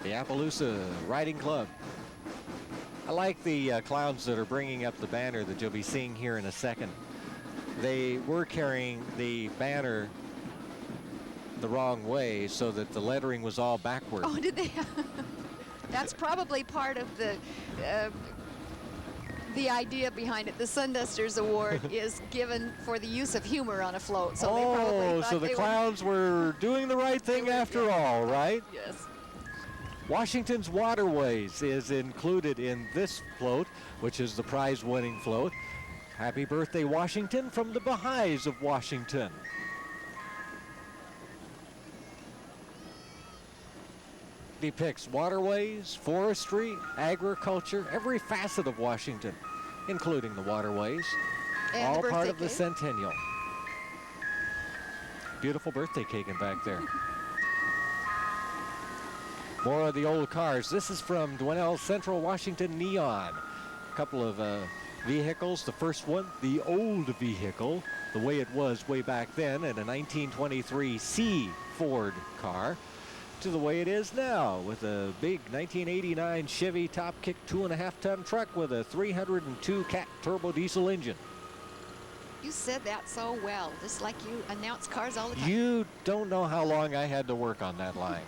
the Appaloosa Riding Club. I like the clowns that are bringing up the banner that you'll be seeing here in a second. They were carrying the banner the wrong way so that the lettering was all backward. Oh, did they? That's probably part of the idea behind it. The Sundusters Award is given for the use of humor on a float. So they probably thought so the clowns were doing the right thing after all, right? Yes. Washington's Waterways is included in this float, which is the prize-winning float. Happy birthday, Washington, from the Baha'is of Washington. Depicts waterways, forestry, agriculture, every facet of Washington, including the waterways, And all the part of the cake. Centennial. Beautiful birthday cake in back there. More of the old cars. This is from Dwinelle Central Washington Neon. A couple of vehicles. The first one, the old vehicle, the way it was way back then, in a 1923 C Ford car, to the way it is now, with a big 1989 Chevy top kick 2.5-ton truck with a 302 cat turbo diesel engine. You said that so well, just like you announce cars all the time. You don't know how long I had to work on that line.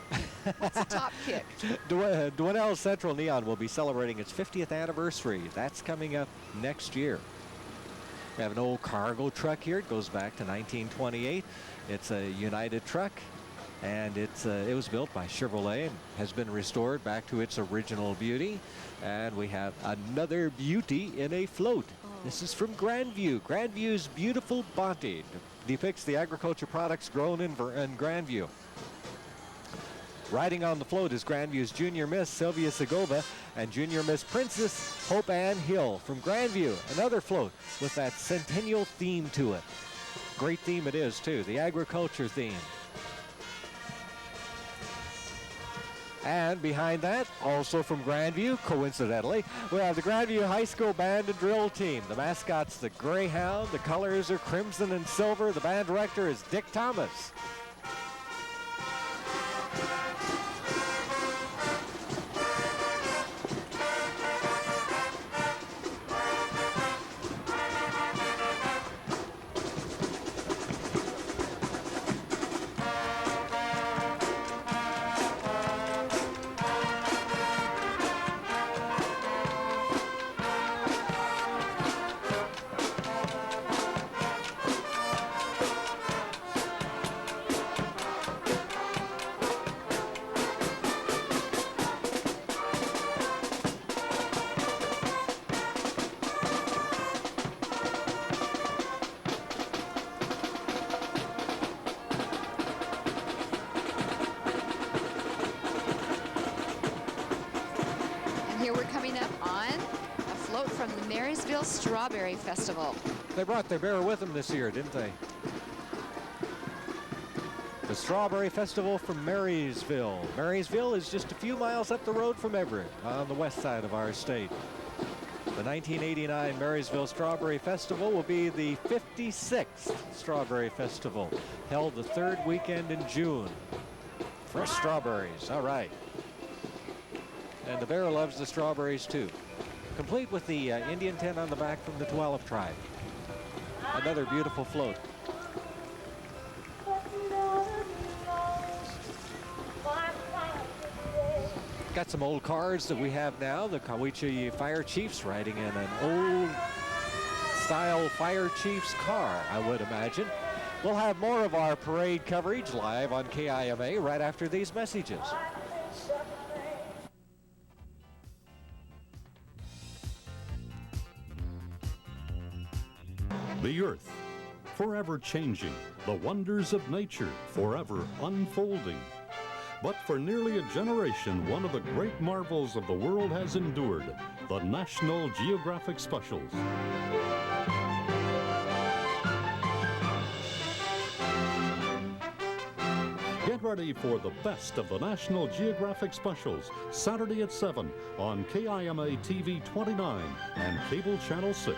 What's a top kick? Dwinelle Central Neon will be celebrating its 50th anniversary. That's coming up next year. We have an old cargo truck here. It goes back to 1928. It's a United truck, and it was built by Chevrolet and has been restored back to its original beauty. And we have another beauty in a float. This is from Grandview. Grandview's Beautiful Bonte depicts the agriculture products grown in Grandview. Riding on the float is Grandview's Junior Miss Sylvia Segovia and Junior Miss Princess Hope Ann Hill from Grandview. Another float with that Centennial theme to it. Great theme it is too, the agriculture theme. And behind that, also from Grandview, coincidentally, we have the Grandview High School Band and Drill Team. The mascot's the Greyhound. The colors are crimson and silver. The band director is Dick Thomas. Strawberry Festival. They brought their bear with them this year, didn't they? The Strawberry Festival from Marysville. Marysville is just a few miles up the road from Everett on the west side of our state. The 1989 Marysville Strawberry Festival will be the 56th Strawberry Festival, held the third weekend in June. Fresh strawberries, all right. And the bear loves the strawberries too. Complete with the Indian tent on the back from the Tuolip tribe. Another beautiful float. Got some old cars that we have now. The Cowiche Fire Chiefs riding in an old style Fire Chiefs car, I would imagine. We'll have more of our parade coverage live on KIMA right after these messages. The earth, forever changing, the wonders of nature, forever unfolding. But for nearly a generation, one of the great marvels of the world has endured, the National Geographic Specials. Get ready for the best of the National Geographic Specials, Saturday at 7 on KIMA TV 29 and Cable Channel 6.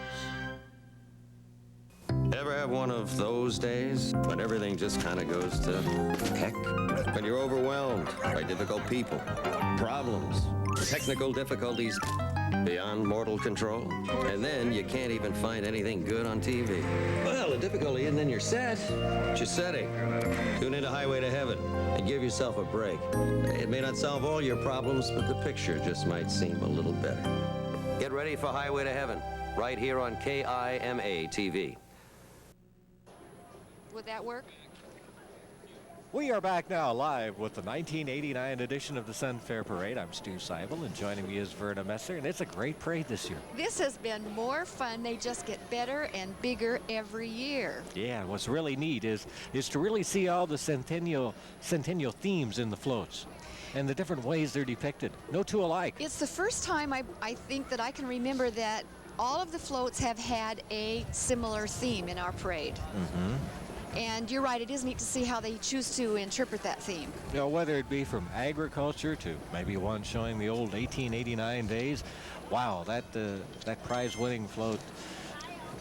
Ever have have one of those days when everything just kind of goes to heck? When you're overwhelmed by difficult people, problems, technical difficulties beyond mortal control, and then you can't even find anything good on TV. Well, the difficulty isn't in your set, it's your setting. Tune into Highway to Heaven and give yourself a break. It may not solve all your problems, but the picture just might seem a little better. Get ready for Highway to Heaven, right here on KIMA TV. Would that work? We are back now live with the 1989 edition of the Sunfair Parade. I'm Stu Seibel, and joining me is Verna, and it's a great parade this year. This has been more fun. They just get better and bigger every year. Yeah, what's really neat is to really see all the Centennial themes in the floats and the different ways they're depicted. No two alike. It's the first time I think that I can remember that all of the floats have had a similar theme in our parade. Mm-hmm. And you're right, it is neat to see how they choose to interpret that theme. You know, whether it be from agriculture to maybe one showing the old 1889 days. Wow, that prize-winning float.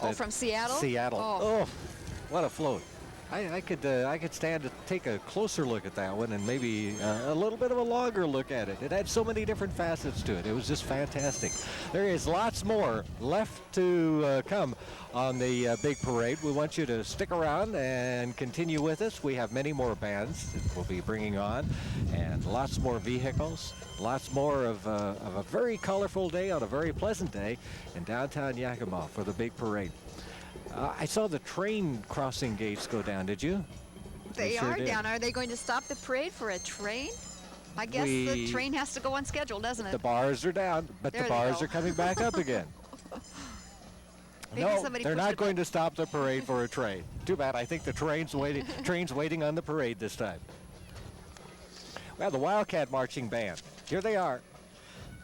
Oh, from Seattle? Seattle. Oh, what a float. I could stand to take a closer look at that one and maybe a little bit of a longer look at it. It had so many different facets to it. It was just fantastic. There is lots more left to come on the big parade. We want you to stick around and continue with us. We have many more bands that we'll be bringing on, and lots more vehicles. Lots more of a very colorful day on a very pleasant day in downtown Yakima for the big parade. I saw the train crossing gates go down, did you? They sure are did. down. Are they going to stop the parade for a train? I guess the train has to go on schedule, doesn't it? The bars are down, but There the they bars go. are coming back up again. Maybe No, somebody they're pushed not it going back. to stop the parade for a train. Too bad. I think the train's waiting on the parade this time. Well, the Wildcat Marching Band. Here they are.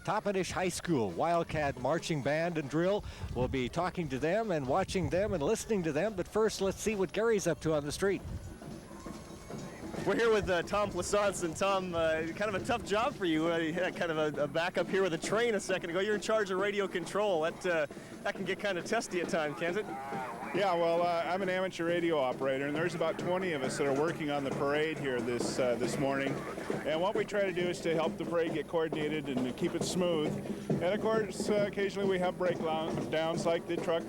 Toppenish High School Wildcat Marching Band and Drill. We'll be talking to them and watching them and listening to them. But first, let's see what Gary's up to on the street. We're here with Tom Plaisance, and Tom, kind of a tough job for you. You had kind of a backup here with a train a second ago. You're in charge of radio control. That can get kind of testy at times, can't it? Yeah, well, I'm an amateur radio operator, and there's about 20 of us that are working on the parade here this morning. And what we try to do is to help the parade get coordinated and to keep it smooth. And of course, occasionally we have breakdowns like the truck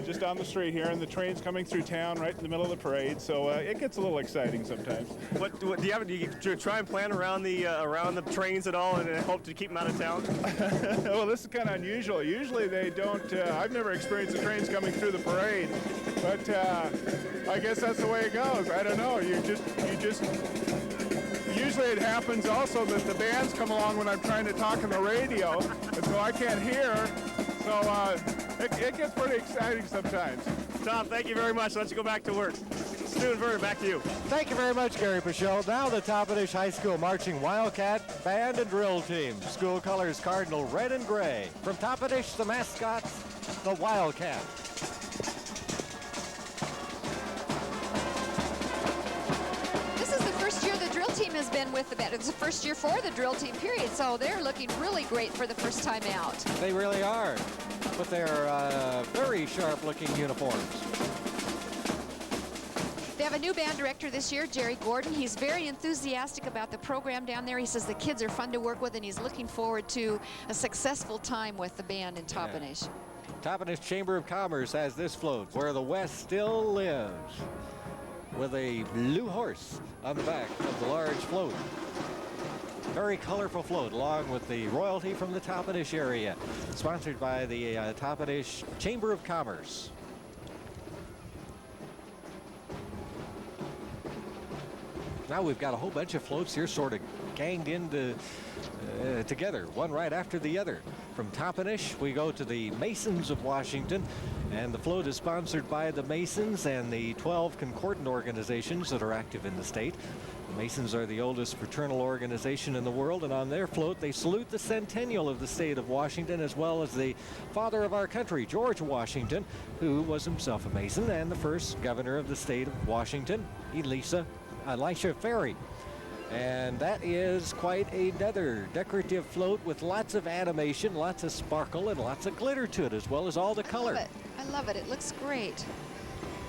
just down the street here, and the train's coming through town right in the middle of the parade. So it gets a little exciting sometimes. What do you try and plan around the trains at all, and hope to keep them out of town? Well, this is kind of unusual. Usually they don't. I've never experienced the trains coming through the parade, but I guess that's the way it goes. I don't know. You just. Usually it happens also that the bands come along when I'm trying to talk on the radio, and so I can't hear. So it gets pretty exciting sometimes. Tom, thank you very much. Let's go back to work. Stu and Verna, back to you. Thank you very much, Gary Peixoto. Now the Toppenish High School Marching Wildcat Band and Drill Team. School colors cardinal red and gray. From Toppenish, the mascots, the Wildcat. This is the first year the drill team has been with the band. It's the first year for the drill team, period. So they're looking really great for the first time out. They really are, with their very sharp-looking uniforms. They have a new band director this year, Jerry Gordon. He's very enthusiastic about the program down there. He says the kids are fun to work with, and he's looking forward to a successful time with the band in Toppenish. Yeah. Toppenish Chamber of Commerce has this float, Where the West Still Lives, with a blue horse on the back of the large float. Very colorful float, along with the royalty from the Toppenish area. Sponsored by the Toppenish Chamber of Commerce. Now we've got a whole bunch of floats here sort of ganged into together, one right after the other. From Toppenish, we go to the Masons of Washington, and the float is sponsored by the Masons and the 12 concordant organizations that are active in the state. The Masons are the oldest fraternal organization in the world, and on their float they salute the Centennial of the state of Washington, as well as the father of our country, George Washington, who was himself a Mason, and the first governor of the state of Washington, Elisha Ferry. And that is quite another decorative float with lots of animation, lots of sparkle, and lots of glitter to it, as well as all the color. I love it. It looks great.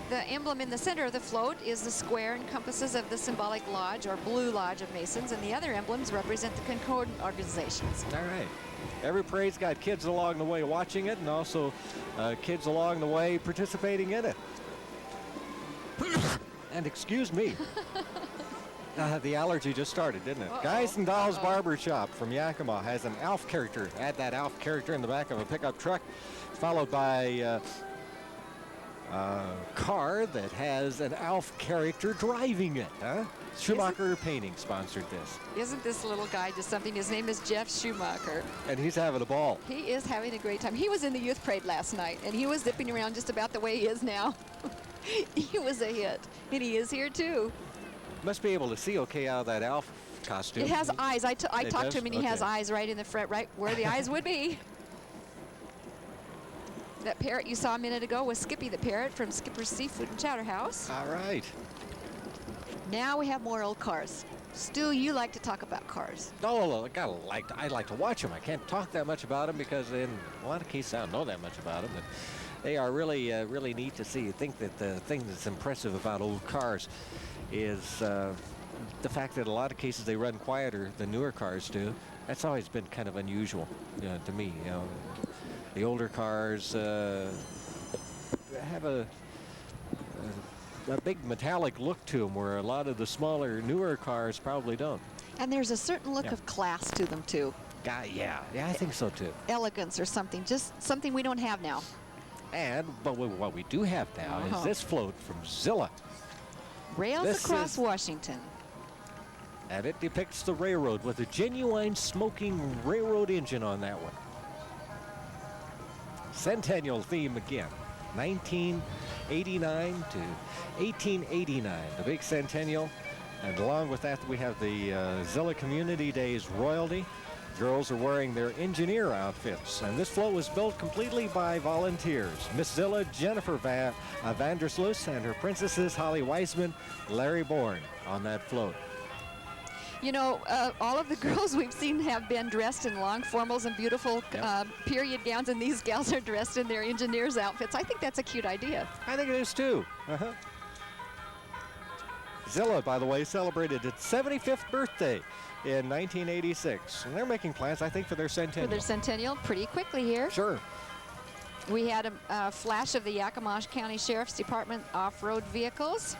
The emblem in the center of the float is the square encompasses of the symbolic lodge or blue lodge of Masons, and the other emblems represent the concordant organizations. All right. Every parade's got kids along the way watching it, and also kids along the way participating in it. And excuse me. The allergy just started, didn't it? Guys and Dolls Barber Shop from Yakima has an Alf character. Add that Alf character in the back of a pickup truck, followed by a car that has an Alf character driving it. Schumacher Painting sponsored this. Isn't this little guy just something? His name is Jeff Schumacher. And he's having a ball. He is having a great time. He was in the youth parade last night, and he was zipping around just about the way he is now. He was a hit, and he is here too. Must be able to see okay out of that Alf costume. It has eyes. I talked to him, and he has Okay. eyes right in the front, right where the eyes would be. That parrot you saw a minute ago was Skippy the parrot from Skipper's Seafood and Chowder House. All right. Now we have more old cars. Stu, you like to talk about cars. Oh, I like to watch them. I can't talk that much about them because in a lot of cases I don't know that much about them. But they are really, really neat to see. I think that the thing that's impressive about old cars is the fact that a lot of cases they run quieter than newer cars do. That's always been kind of unusual to me. You know, the older cars have a big metallic look to them, where a lot of the smaller, newer cars probably don't. And there's a certain look of class to them too. Yeah, I think so too. Elegance or something, just something we don't have now. But what we do have now is this float from Zilla. Rails across Washington. And it depicts the railroad with a genuine smoking railroad engine on that one. Centennial theme again. 1989 to 1889, the big centennial. And along with that, we have the Zilla Community Days royalty. Girls are wearing their engineer outfits. And this float was built completely by volunteers. Miss Zilla, Jennifer Vandersloot, and her princesses, Holly Weisman, Larry Bourne, on that float. You know, all of the girls we've seen have been dressed in long formals and beautiful period gowns, and these gals are dressed in their engineers' outfits. I think that's a cute idea. I think it is too. Zilla, by the way, celebrated its 75th birthday in 1986. And they're making plans, I think, for their centennial. For their centennial, pretty quickly here. Sure. We had a flash of the Yakima County Sheriff's Department off-road vehicles.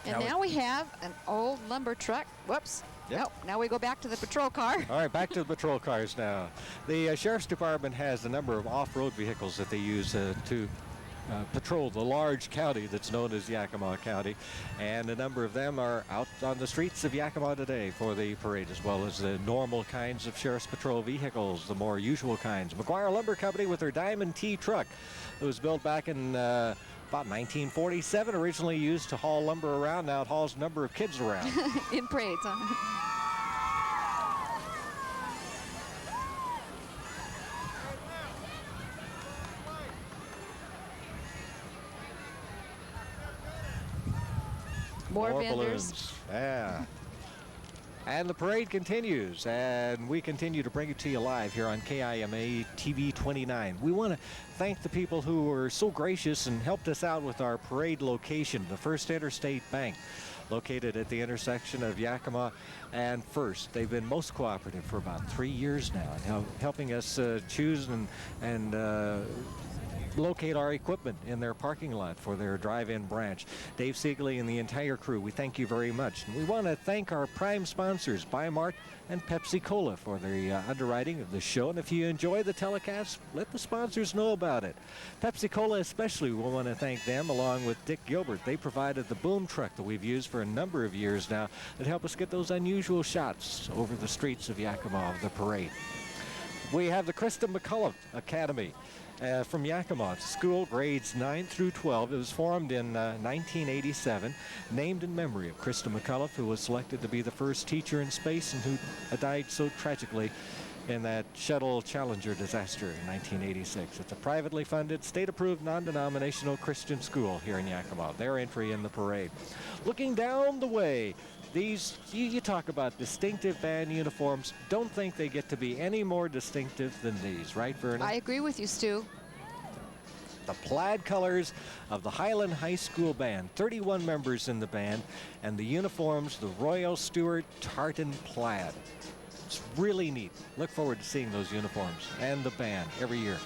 And now we have an old lumber truck. Whoops. Yep. Nope. Now we go back to the patrol car. All right, back to the patrol cars now. The Sheriff's Department has a number of off-road vehicles that they use to patrol the large county that's known as Yakima County. And a number of them are out on the streets of Yakima today for the parade, as well as the normal kinds of Sheriff's Patrol vehicles, the more usual kinds. McGuire Lumber Company with their Diamond T truck. It was built back in about 1947, originally used to haul lumber around. Now it hauls a number of kids around. In parades, huh? More vendors. Balloons. Yeah. And the parade continues, and we continue to bring it to you live here on KIMA TV 29. We want to thank the people who were so gracious and helped us out with our parade location, the First Interstate Bank, located at the intersection of Yakima and First. They've been most cooperative for about 3 years now, helping us choose and locate our equipment in their parking lot for their drive-in branch. Dave Siegley and the entire crew, we thank you very much. And we want to thank our prime sponsors, Bi-Mart and Pepsi Cola, for the underwriting of the show. And if you enjoy the telecast, let the sponsors know about it. Pepsi Cola especially, we want to thank them, along with Dick Gilbert. They provided the boom truck that we've used for a number of years now that help us get those unusual shots over the streets of Yakima of the parade. We have the Krista McCullough Academy from Yakima. It's a school, grades 9 through 12. It was formed in 1987, named in memory of Krista McCullough, who was selected to be the first teacher in space and who died so tragically in that Shuttle Challenger disaster in 1986. It's a privately funded, state-approved, non-denominational Christian school here in Yakima. Their entry in the parade. Looking down the way, these, you talk about distinctive band uniforms. Don't think they get to be any more distinctive than these, right, Verna? I agree with you, Stu. The plaid colors of the Highland High School Band, 31 members in the band, and the uniforms, the Royal Stewart tartan plaid. It's really neat. Look forward to seeing those uniforms and the band every year.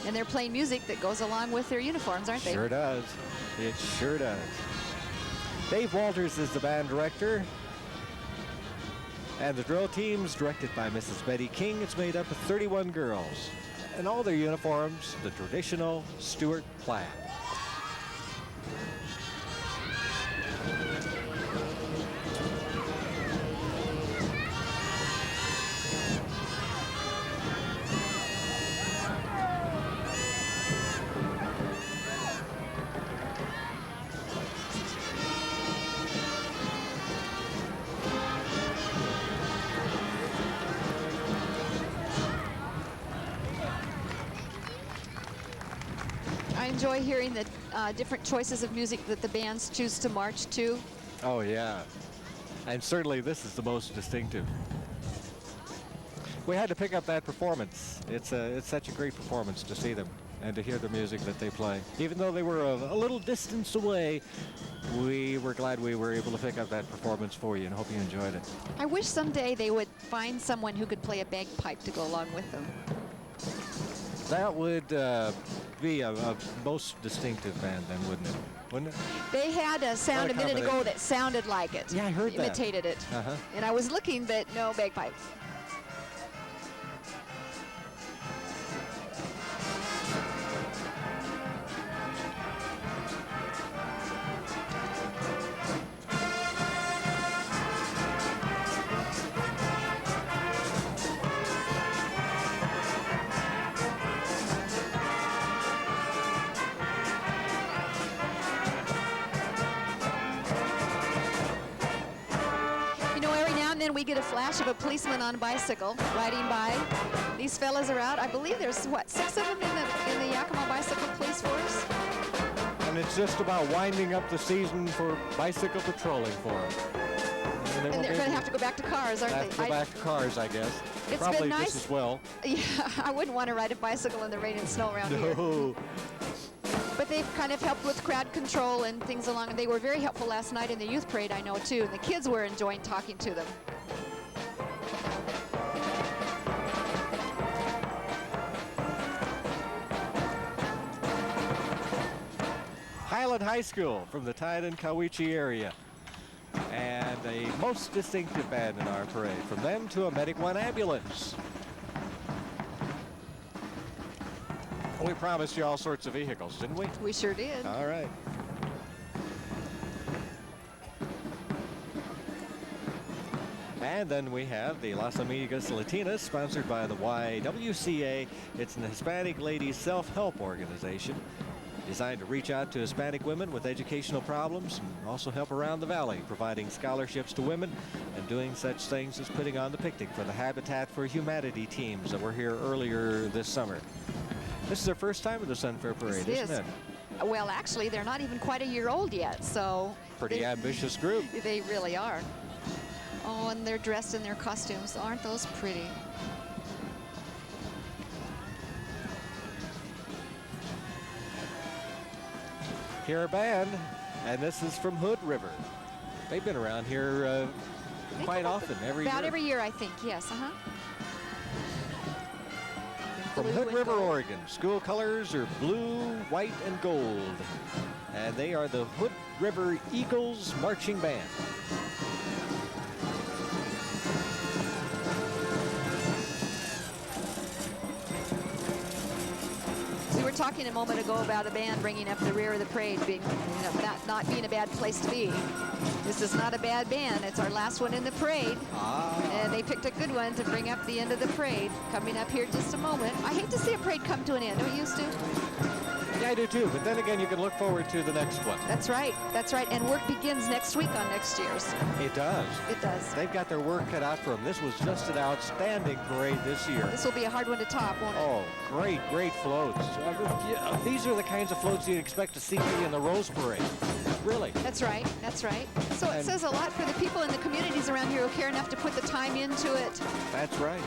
And they're playing music that goes along with their uniforms, aren't they? Sure does. It sure does. Dave Walters is the band director. And the drill team's directed by Mrs. Betty King. It's made up of 31 girls. And all their uniforms, the traditional Stewart plaid. I enjoy hearing the different choices of music that the bands choose to march to. Oh, yeah. And certainly this is the most distinctive. We had to pick up that performance. It's such a great performance to see them and to hear the music that they play. Even though they were a little distance away, we were glad we were able to pick up that performance for you and hope you enjoyed it. I wish someday they would find someone who could play a bagpipe to go along with them. That would be a most distinctive band then, wouldn't it? Wouldn't it? They had a sound a minute ago that sounded like it. Yeah, I heard that. Imitated it. Uh-huh. And I was looking, but no bagpipes. We get a flash of a policeman on a bicycle riding by. These fellas are out. I believe there's, what, 6 of them in the Yakima Bicycle Police Force? And it's just about winding up the season for bicycle patrolling for them. And they're going to have to go back to cars, aren't they? Have to go back to cars, I guess. It's Probably been nice. just as well. Yeah, I wouldn't want to ride a bicycle in the rain and snow around here. No. But they've kind of helped with crowd control and things along. And they were very helpful last night in the youth parade, I know, too. And the kids were enjoying talking to them. Highland High School from the Tyne-and-Cowiche area. And a most distinctive band in our parade. From them to a Medic 1 ambulance. We promised you all sorts of vehicles, didn't we? We sure did. All right. And then we have the Las Amigas Latinas, sponsored by the YWCA. It's an Hispanic ladies self-help organization designed to reach out to Hispanic women with educational problems and also help around the valley, providing scholarships to women and doing such things as putting on the picnic for the Habitat for Humanity teams that were here earlier this summer. This is their first time at the Sunfair Parade, isn't it? Well, actually, they're not even quite a year old yet, so... Pretty ambitious group. They really are. Oh, and they're dressed in their costumes. Aren't those pretty? Here a band, and this is from Hood River. They've been around here quite often, every year. About every year, I think, yes, From Hood River, Oregon. School colors are blue, white, and gold. And they are the Hood River Eagles Marching Band. We were talking a moment ago about a band bringing up the rear of the parade, being, not being a bad place to be. This is not a bad band. It's our last one in the parade. And they picked a good one to bring up the end of the parade. Coming up here just a moment. I hate to see a parade come to an end. Don't you, Stu? Yeah, I do too, but then again, you can look forward to the next one. That's right. That's right. And work begins next week on next year's. It does. It does. They've got their work cut out for them. This was just an outstanding parade this year. This will be a hard one to top, won't it? Oh, great floats. These are the kinds of floats you'd expect to see in the Rose Parade. Really. That's right. That's right. So it says a lot for the people in the communities around here who care enough to put the time into it. That's right.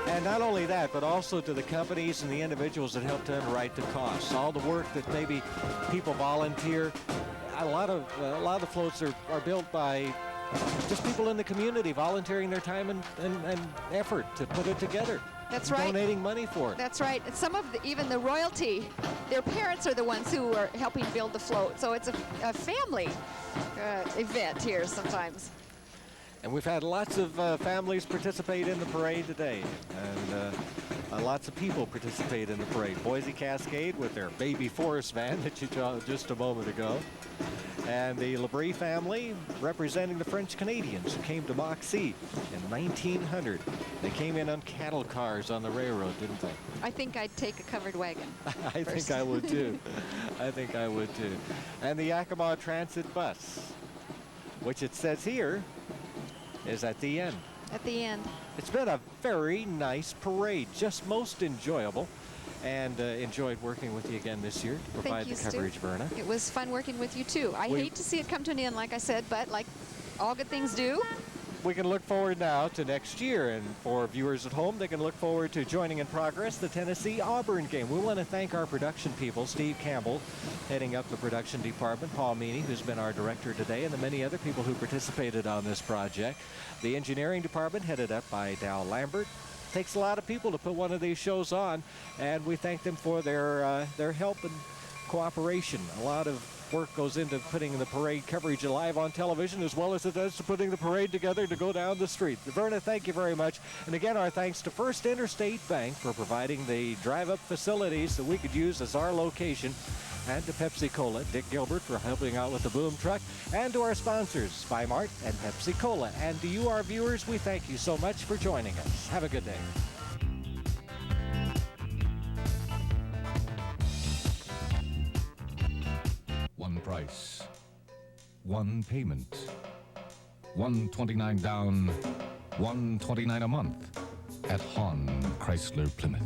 And not only that, but also to the companies and the individuals that help to underwrite the costs. All the work that maybe people volunteer. A lot of the floats are built by just people in the community volunteering their time and effort to put it together. That's right. Donating money for it. That's right. And some of even the royalty, their parents are the ones who are helping build the float. So it's a family event here sometimes. And we've had lots of families participate in the parade today, and lots of people participate in the parade. Boise Cascade with their baby Forest van that you saw just a moment ago, and the Labrie family representing the French Canadians who came to Moxie in 1900. They came in on cattle cars on the railroad, didn't they? I think I'd take a covered wagon. I think I would too. I think I would too. And the Yakima Transit bus, which it says here is at the end. At the end. It's been a very nice parade, just most enjoyable, and enjoyed working with you again this year to provide the coverage, Verna. It was fun working with you too. I hate to see it come to an end, like I said, but like all good things do. We can look forward now to next year, and for viewers at home, they can look forward to joining in progress the Tennessee-Auburn game. We want to thank our production people, Steve Campbell, heading up the production department, Paul Meany, who's been our director today, and the many other people who participated on this project. The engineering department, headed up by Dow Lambert. Takes a lot of people to put one of these shows on, and we thank them for their help and cooperation. A lot of work goes into putting the parade coverage live on television, as well as it does to putting the parade together to go down the street. Verna, thank you very much. And again, our thanks to First Interstate Bank for providing the drive-up facilities that we could use as our location, and to Pepsi Cola, Dick Gilbert, for helping out with the boom truck, and to our sponsors, Spy Mart and Pepsi Cola. And to you, our viewers, we thank you so much for joining us. Have a good day. One price, one payment, $129 down, $129 a month at Hahn Chrysler Plymouth.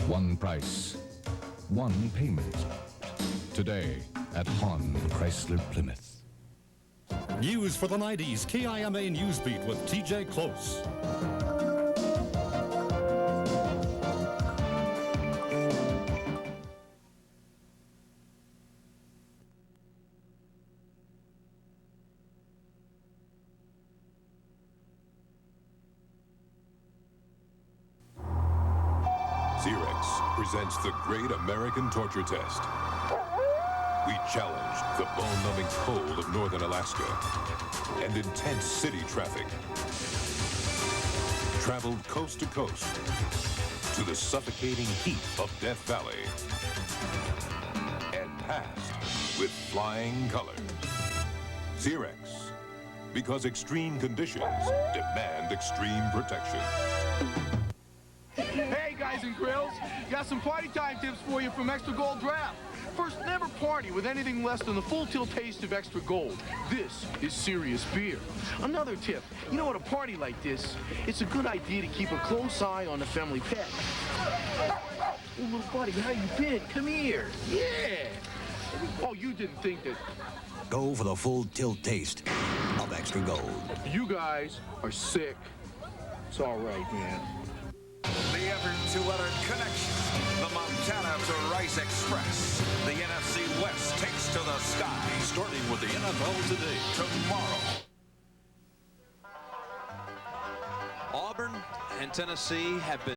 One price, one payment. Today at Hahn Chrysler Plymouth. News for the 90s, KIMA Newsbeat with TJ Close. Xerox presents the Great American Torture Test. We challenged the bone-numbing cold of northern Alaska and intense city traffic. Traveled coast to coast to the suffocating heat of Death Valley and passed with flying colors. Xerox, because extreme conditions demand extreme protection. Hey guys and grills, got some party time tips for you from Extra Gold Draft. First, never party with anything less than the full tilt taste of Extra Gold. This is serious beer. Another tip, you know, at a party like this, it's a good idea to keep a close eye on the family pet. Oh, little buddy, how you been? Come here. Yeah. Oh, you didn't think that... Go for the full tilt taste of Extra Gold. You guys are sick. It's all right, man. The ever-to-other connection. The Montana to Rice Express. The NFC West takes to the sky. Starting with the NFL today. Tomorrow. Auburn and Tennessee have been